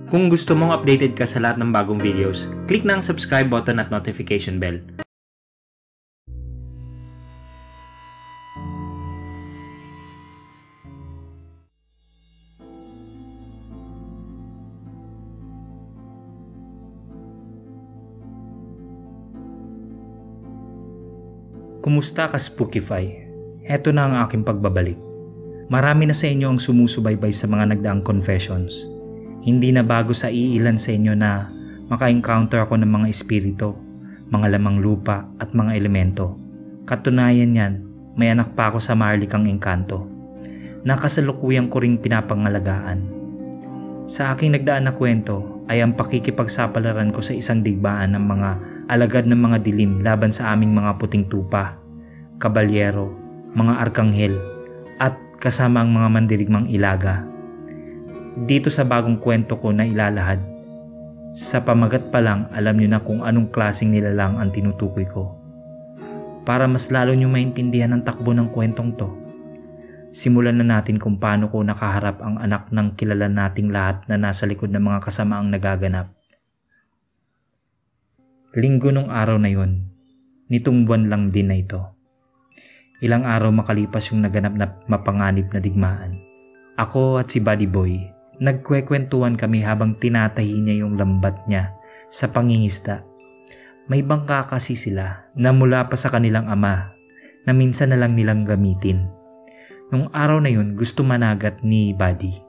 Kung gusto mong updated ka sa lahat ng bagong videos, click na ang subscribe button at notification bell. Kumusta ka, Spookify? Heto na ang aking pagbabalik. Marami na sa inyo ang sumusubaybay sa mga nagdaang confessions. Hindi na bago sa iilan sa inyo na maka-encounter ako ng mga espiritu, mga lamang lupa at mga elemento. Katunayan yan, may anak pa ako sa maharlikang engkanto. Nakasalukuyang ko ring pinapangalagaan. Sa aking nagdaan na kwento ay ang pakikipagsapalaran ko sa isang digmaan ng mga alagad ng mga dilim laban sa aming mga puting tupa, kabalyero, mga arkanghel, at kasama ang mga mandirigmang ilaga. Dito sa bagong kwento ko na ilalahad, sa pamagat pa lang alam nyo na kung anong klaseng nilalang ang tinutukoy ko. Para mas lalo nyo maintindihan ang takbo ng kwentong to, simulan na natin kung paano ko nakaharap ang anak ng kilala nating lahat na nasa likod ng mga kasamaang nagaganap. Linggo nung araw na yon, nitong buwan lang din na ito. Ilang araw makalipas yung naganap na mapanganib na digmaan. Ako at si Buddy Boy, nagkwekwentuhan kami habang tinatahi niya yung lambat niya sa pangingisda. May bangka kasi sila na mula pa sa kanilang ama na minsan na lang nilang gamitin. Nung araw na yun, gusto managat ni Buddy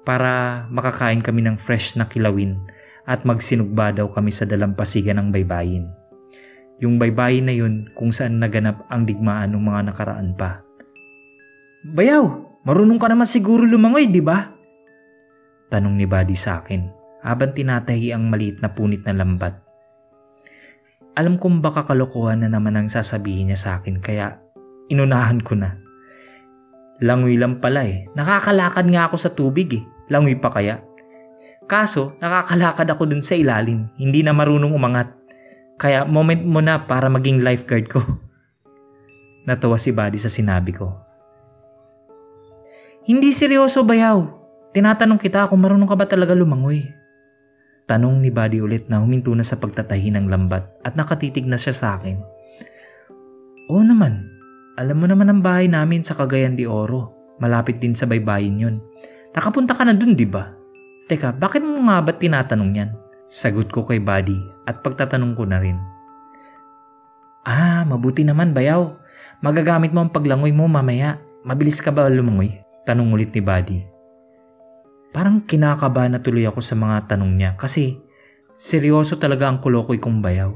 para makakain kami ng fresh na kilawin at magsinugba daw kami sa dalampasigan ng baybayin. Yung baybayin na yun kung saan naganap ang digmaan ng mga nakaraan pa. Bayaw, marunong ka naman siguro lumangoy, di ba? Tanong ni Buddy sa akin habang tinatahi ang maliit na punit na lambat. Alam kong baka kalokohan na naman ang sasabihin niya sa akin kaya inunahan ko na. Langoy lang pala eh. Nakakalakad nga ako sa tubig eh. Langoy pa kaya? Kaso, nakakalakad ako dun sa ilalim. Hindi na marunong umangat. Kaya moment mo na para maging lifeguard ko. Natawa si Buddy sa sinabi ko. Hindi seryoso, bayaw. Tinatanong kita kung marunong ka ba talaga lumangoy. Tanong ni Buddy ulit na huminto na sa pagtatahi ng lambat at nakatitig na siya sa akin. Oo naman. Alam mo naman ang bahay namin sa Cagayan de Oro. Malapit din sa baybayin yun. Nakapunta ka na dun, di ba? Teka, bakit mo nga ba't tinatanong yan? Sagot ko kay Buddy at pagtatanong ko na rin. Mabuti naman, bayaw. Magagamit mo ang paglangoy mo mamaya. Mabilis ka ba lumangoy? Tanong ulit ni Buddy. Parang kinakabahan na tuloy ako sa mga tanong niya kasi seryoso talaga ang kulokoy kong bayaw.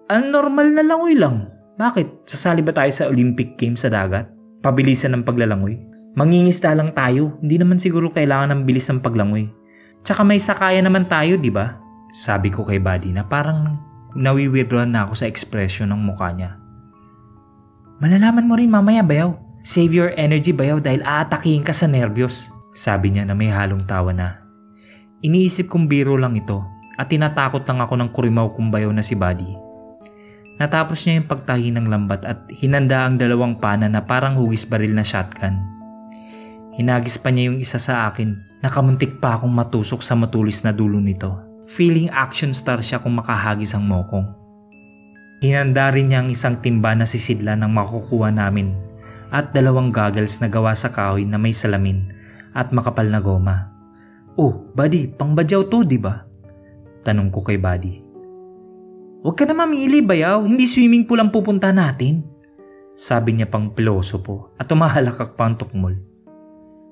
Normal na langoy lang. Bakit? Sasali ba tayo sa Olympic Games sa dagat? Pabilisan ng paglalangoy? Mangingisda lang tayo. Hindi naman siguro kailangan ng bilis ng paglangoy. Tsaka may sakaya naman tayo, di ba? Sabi ko kay Buddy na parang nawiwirdoan na ako sa ekspresyon ng mukha niya. Malalaman mo rin mamaya, bayaw. Save your energy, bayaw, dahil aatakihin ka sa nervyos. Sabi niya na may halong tawa na. Iniisip kong biro lang ito at tinatakot lang ako ng kurimaw kong bayaw na si Buddy. Natapos niya yung pagtahi ng lambat at hinanda ang dalawang pana na parang hugis baril na shotgun. Hinagis pa niya yung isa sa akin, nakamuntik pa akong matusok sa matulis na dulo nito. Feeling action star siya kung makahagis ang mokong. Hinanda rin niya ang isang timba na sisidla ng makukuha namin at dalawang goggles na gawa sa kahoy na may salamin at makapal na goma. Oh, Buddy, pangbadyaw to, di ba? Tanong ko kay Buddy. Huwag ka na mamili, bayaw. Hindi swimming pool ang pupunta natin. Sabi niya pang pilosopo at tumahalakak pa ang tukmol.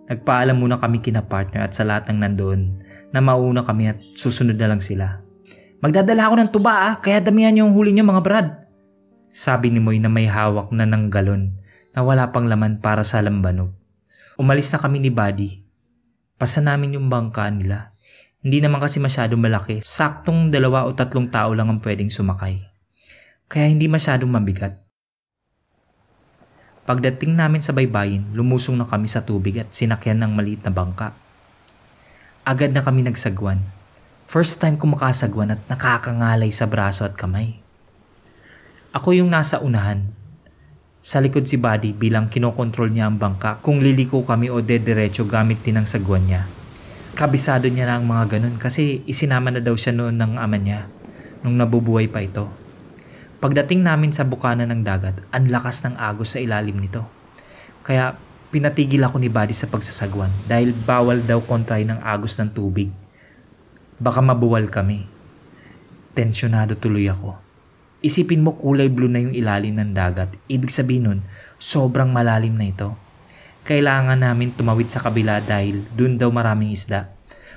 Nagpaalam muna kami kina partner at sa lahat ng nandoon na mauna kami at susunod na lang sila. Magdadala ako ng tuba kaya damihan yung huli niyo mga brad. Sabi ni Moy na may hawak na ng galon na wala pang laman para sa lambanog. Umalis na kami ni Buddy. Pasa namin yung bangka nila. Hindi naman kasi masyadong malaki, saktong 2 o 3 tao lang ang pwedeng sumakay. Kaya hindi masyadong mabigat. Pagdating namin sa baybayin, lumusong na kami sa tubig at sinakyan ng maliit na bangka. Agad na kami nagsagwan. First time ko makasagwan at nakakangalay sa braso at kamay. Ako yung nasa unahan. Sa likod si Buddy bilang kinokontrol niya ang bangka kung liliko kami o dediretso gamit din ang sagwan niya. kabisado niya na ang mga ganun kasi isinama na daw siya noon ng ama niya nung nabubuhay pa ito. Pagdating namin sa bukana ng dagat, ang lakas ng agos sa ilalim nito. Kaya pinatigil ako ni Buddy sa pagsasagwan dahil bawal daw kontray ng agos ng tubig. Baka mabuwal kami. Tensyonado tuloy ako. Isipin mo kulay blue na yung ilalim ng dagat. Ibig sabihin nun, sobrang malalim na ito. Kailangan namin tumawid sa kabila dahil dun daw maraming isda.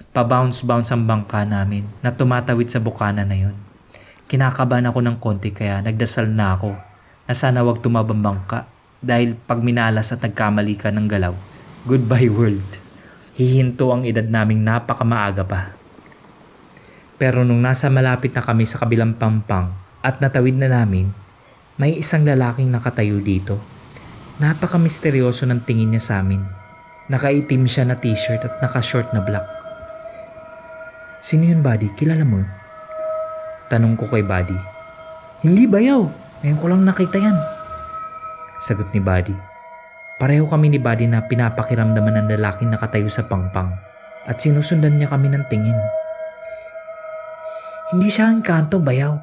Pa-bounce-bounce ang bangka namin na tumatawid sa bukana na yun. Kinakabahan ako ng konti kaya nagdasal na ako na sana wag tumabang bangka dahil pag minalas at nagkamali ka ng galaw, goodbye world. Hihinto ang edad naming napakamaaga pa. Pero nung nasa malapit na kami sa kabilang pampang at natawid na namin, may isang lalaking nakatayo dito. Napaka-misteryoso ng tingin niya sa amin. Nakaitim siya na t-shirt at naka-short na black. Sino yun, Buddy? Kilala mo? Tanong ko kay Buddy. Hindi, bayaw. Ngayon ko lang nakita yan. Sagot ni Buddy. Pareho kami ni Buddy na pinapakiramdaman ng lalaking nakatayo sa pangpang at sinusundan niya kami ng tingin. Hindi siya ang kanto, bayaw.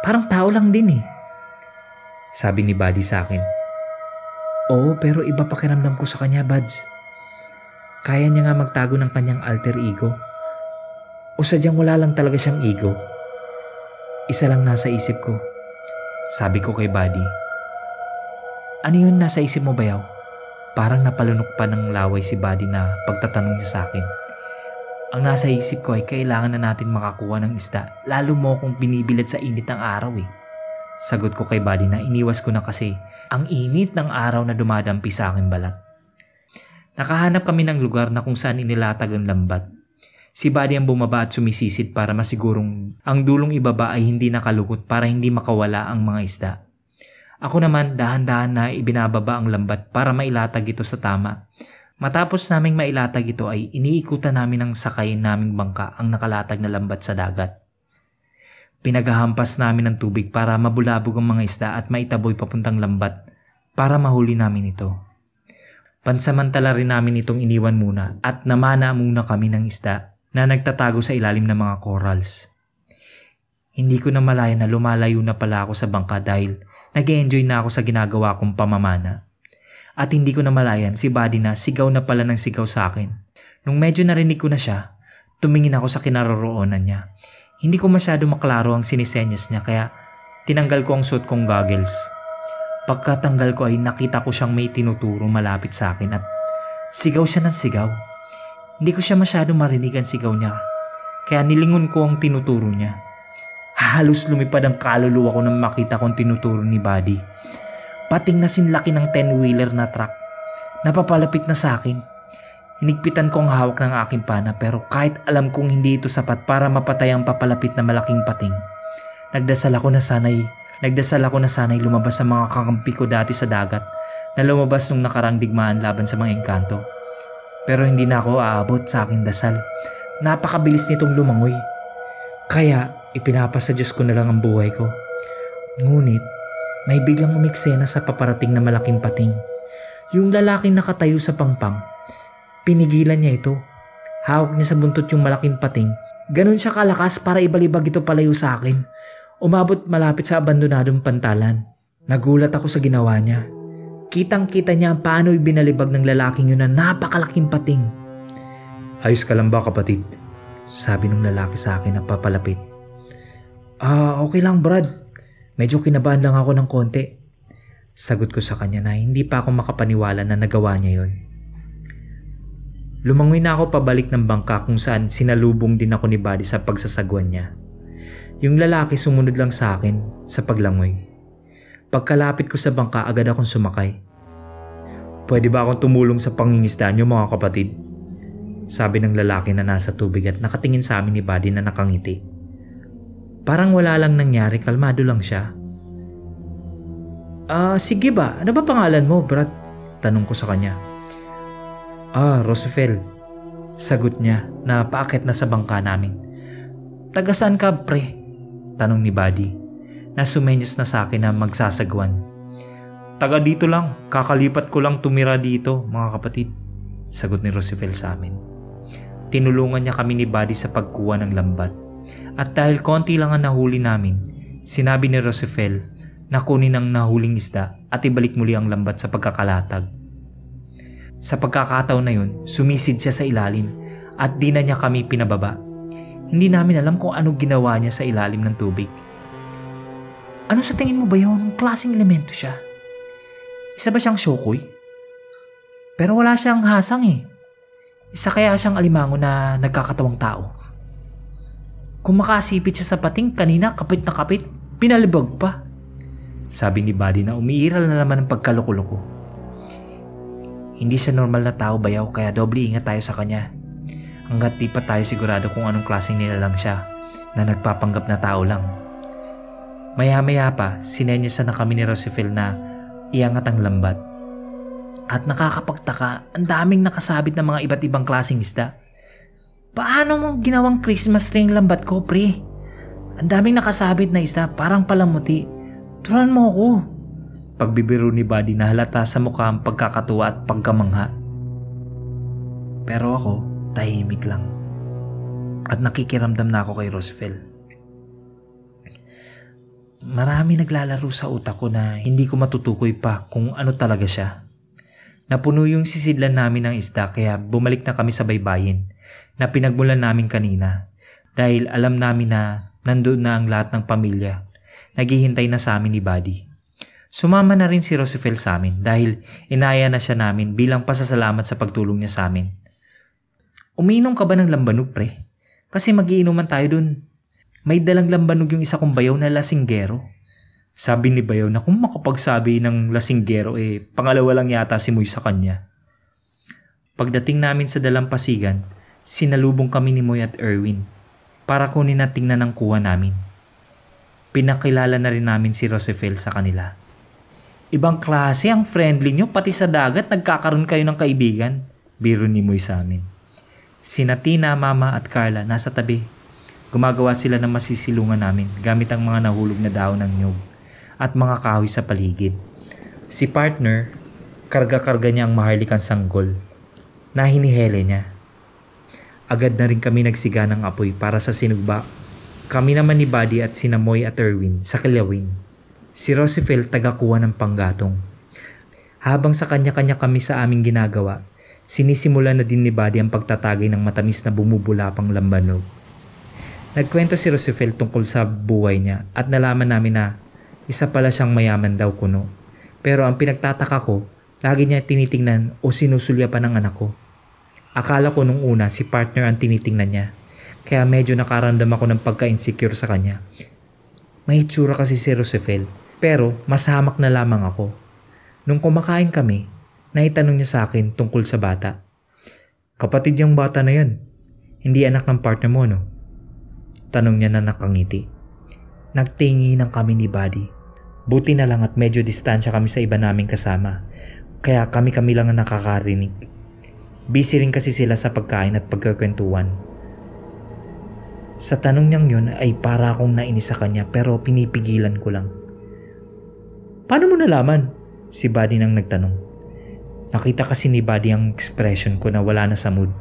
Parang tao lang din eh. Sabi ni Buddy sa akin. Oo, pero iba pakiramdam ko sa kanya, Buds. Kaya niya nga magtago ng kanyang alter ego. O sadyang wala lang talaga siyang ego. Isa lang nasa isip ko. Sabi ko kay Buddy. Ano yun nasa isip mo, bayaw? Parang napalunok pa ng laway si Buddy na pagtatanong niya sa akin. Ang nasa isip ko ay kailangan na natin makakuha ng isda, lalo mo kung binibilad sa init ng araw eh. Sagot ko kay Buddy na iniwas ko na kasi ang init ng araw na dumadampi sa aking balat. Nakahanap kami ng lugar na kung saan inilatag ang lambat. Si Buddy ang bumaba at sumisisid para masigurong ang dulong ibaba ay hindi nakalukot para hindi makawala ang mga isda. Ako naman dahan-dahan na ibinababa ang lambat para mailatag ito sa tama. Matapos naming mailatag ito ay iniikutan namin ng sakayin naming bangka ang nakalatag na lambat sa dagat. Pinaghahampas namin ng tubig para mabulabog ang mga isda at maitaboy papuntang lambat para mahuli namin ito. Pansamantala rin namin itong iniwan muna at namana muna kami ng isda na nagtatago sa ilalim ng mga corals. Hindi ko na malaya na lumalayo na pala ako sa bangka dahil nag-enjoy na ako sa ginagawa kong pamamana. At hindi ko na malayan si Buddy na sigaw na pala ng sigaw sa akin. Nung medyo narinig ko na siya, tumingin ako sa kinaroroonan niya. Hindi ko masyado maklaro ang sinisenyas niya kaya tinanggal ko ang suot kong goggles. Pagkatanggal ko ay nakita ko siyang may tinuturo malapit sa akin at sigaw siya ng sigaw. Hindi ko siya masyado marinig ang sigaw niya kaya nilingon ko ang tinuturo niya. Halos lumipad ang kaluluwa ko nang makita kong tinuturo ni Buddy. Pating na sinlaki ng 10-wheeler na truck. Napapalapit na sa akin. Hinigpitan ko ang hawak ng aking pana pero kahit alam kong hindi ito sapat para mapatay ang papalapit na malaking pating. Nagdasal ako na sana'y lumabas sa mga kakampi ko dati sa dagat na lumabas nung nakarang digmaan laban sa mga engkanto. Pero hindi na ako aabot sa aking dasal. Napakabilis nitong lumangoy. Kaya ipinapasa Diyos ko na lang ang buhay ko. Ngunit may biglang umiksena sa paparating na malaking pating. Yung lalaking nakatayo sa pangpang. Pinigilan niya ito. Hawak niya sa buntot yung malaking pating. Ganon siya kalakas para ibalibag ito palayo sa akin. Umabot malapit sa abandonadong pantalan. Nagulat ako sa ginawa niya. Kitang-kita niya paano ibinalibag ng lalaking yun na napakalaking pating. Ayos ka lang ba, kapatid? Sabi ng lalaki sa akin na papalapit. Okay lang, Brad. Medyo kinabahan lang ako ng konti. Sagot ko sa kanya na hindi pa ako makapaniwala na nagawa niya yun. Lumangoy na ako pabalik ng bangka kung saan sinalubong din ako ni Buddy sa pagsasagwan niya. Yung lalaki sumunod lang sa akin sa paglangoy. Pagkalapit ko sa bangka agad akong sumakay. Pwede ba akong tumulong sa pangingisda niyo, mga kapatid? Sabi ng lalaki na nasa tubig at nakatingin sa amin ni Buddy na nakangiti. Parang wala lang nangyari, kalmado lang siya. Sige ba? Ano ba pangalan mo, Brad? Tanong ko sa kanya. Roosevelt. Sagot niya na paakyat na sa bangka namin. Taga saan ka, pre? Tanong ni Buddy na sumenyas na sa akin na magsasagwan. Taga dito lang, kakalipat ko lang tumira dito, mga kapatid. Sagot ni Roosevelt sa amin. tinulungan niya kami ni Buddy sa pagkuha ng lambat. At dahil konti lang ang nahuli namin, sinabi ni Roosevelt na kunin ang nahuling isda at ibalik muli ang lambat sa pagkakalatag. Sa pagkakataon na yun, sumisid siya sa ilalim at di na niya kami pinababa. Hindi namin alam kung anong ginawa niya sa ilalim ng tubig. Ano sa tingin mo ba yun? Klaseng elemento siya? Isa ba siyang shokoy? Pero wala siyang hasang eh. Isa kaya siyang alimango na nagkakatawang tao? Kung makasipit siya sa pating kanina, kapit na kapit, pinalibag pa. Sabi ni Buddy na umiiral na naman ang pagkaloko-loko. Hindi siya normal na tao, Bayaw, kaya doble ingat tayo sa kanya. Hanggat di pa tayo sigurado kung anong klaseng nilalang siya na nagpapanggap na tao lang. Maya-maya pa, sinenyasan na kami ni Roosevelt na iangat ang lambat. At nakakapagtaka, ang daming nakasabit ng mga iba't ibang klaseng isda. Paano mo ginawang Christmas tree ang lambat ko, pre? Ang daming nakasabit na isda, parang palamuti. Turuan mo ako. Pagbibiro ni Buddy na halata sa mukha ang pagkakatuwa at pagkamangha. Pero ako, tahimik lang. At nakikiramdam na ako kay Roosevelt. Marami naglalaro sa utak ko na hindi ko matutukoy pa kung ano talaga siya. Napuno yung sisidlan namin ng isda kaya bumalik na kami sa baybayin na pinagmulan namin kanina dahil alam namin na nandoon na ang lahat ng pamilya. Naghihintay na sa amin ni Buddy. Sumama na rin si Roosevelt sa amin dahil inaya na siya namin bilang pasasalamat sa pagtulong niya sa amin. Uminom ka ba ng lambanog, pre? Kasi magiinuman tayo dun. May dalang lambanog yung isa kong bayaw na lasinggero. Sabi ni Bayaw na kung makapagsabi ng lasinggero pangalawa lang yata si Moy sa kanya. Pagdating namin sa dalampasigan, sinalubong kami ni Moy at Erwin para kunin at tingnan ang kuha namin. Pinakilala na rin namin si Roosevelt sa kanila. Ibang klase ang friendly nyo, pati sa dagat nagkakaroon kayo ng kaibigan. Biro ni Moy sa amin. Sina Tina, Mama at Carla nasa tabi. Gumagawa sila ng masisilungan namin gamit ang mga nahulog na dahon ng nyug at mga kahoy sa paligid. Si partner, karga-karga niya ang maharlikang sanggol na hinihele niya. Agad na rin kami nagsiga ng apoy para sa sinugba. Kami naman ni Buddy at sina Moy at Erwin sa kilawin. Si Roosevelt tagakuha ng panggatong. Habang sa kanya-kanya kami sa aming ginagawa, sinisimula na din ni Buddy ang pagtatagay ng matamis na bumubulapang lambanog. Nagkwento si Roosevelt tungkol sa buhay niya at nalaman namin na isa pala siyang mayaman daw kuno. Pero ang pinagtataka ko, lagi niya tinitingnan o sinusulyapan ng anak ko. Akala ko nung una si partner ang tinitingnan niya. Kaya medyo nakaramdam ako ng pagka-insecure sa kanya. May itsura kasi si Roosevelt, pero mas hamak na lamang ako. Nung kumakain kami, naitanong niya sa akin tungkol sa bata. Kapatid yung bata na yan, hindi anak ng partner mo, no? Tanong niya na nakangiti. Nagtinginan kami ni Buddy. Buti na lang at medyo distansya kami sa iba naming kasama, kaya kami-kami lang ang nakakarinig. Busy rin kasi sila sa pagkain at pagkakwentuhan. Sa tanong niyang yun ay para akong nainis sa kanya pero pinipigilan ko lang. Paano mo nalaman? Si Buddy nang nagtanong. Nakita kasi ni Buddy ang expression ko na wala na sa mood.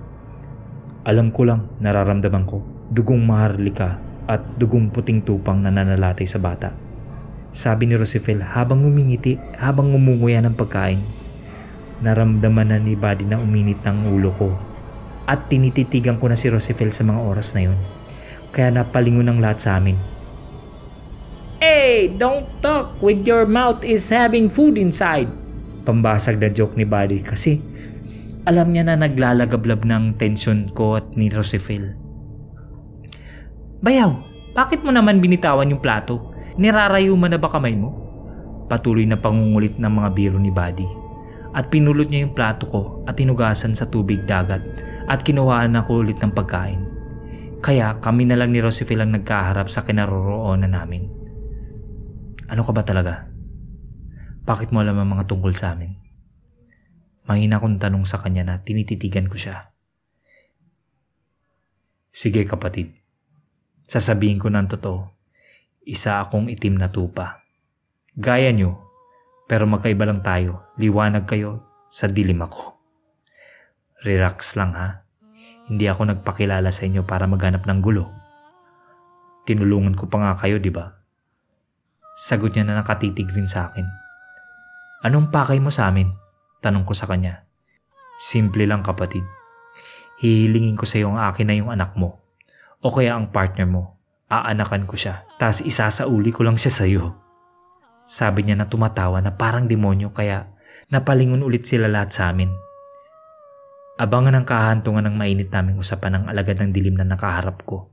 Alam ko lang, nararamdaman ko, dugong maharlika at dugong puting tupang nananalatay sa bata. Sabi ni Roosevelt habang umingiti, habang umunguya ng pagkain. Naramdaman na ni Buddy na uminit ng ulo ko at tinititigan ko na si Roosevelt sa mga oras na yun. Kaya napalingon ng lahat sa amin. Hey, don't talk with your mouth is having food inside. Pambasag na joke ni Buddy kasi alam niya na naglalagablab ng tensyon ko at ni Roosevelt. Bayaw, bakit mo naman binitawan yung plato? Nirarayuman na ba kamay mo? Patuloy na pangungulit ng mga biro ni Buddy. At pinulot niya yung plato ko at tinugasan sa tubig dagat at kinuhaan ako ulit ng pagkain. Kaya kami na lang ni Roosevelt ang nagkaharap sa kinaroroonan namin. Ano ka ba talaga? Bakit mo alam ang mga tungkol sa amin? Mahina kong tanong sa kanya na tinititigan ko siya. Sige kapatid, sasabihin ko ng totoo. Isa akong itim na tupa. Gaya nyo, pero magkaiba lang tayo. Liwanag kayo, sa dilim ako. Relax lang ha. Hindi ako nagpakilala sa inyo para maghanap ng gulo. Tinulungan ko pa nga kayo, di ba? Sagot niya na nakatitig rin sa akin. Anong pakay mo sa amin? Tanong ko sa kanya. Simple lang kapatid. Hihilingin ko sa iyo ang akin na yung anak mo. O kaya ang partner mo. Aanakan ko siya. Tapos isasauli ko lang siya sa iyo. Sabi niya na tumatawa na parang demonyo kaya napalingon ulit sila lahat sa amin. Abangan ang kahantungan ng mainit naming usapan ng alagad ng dilim na nakaharap ko.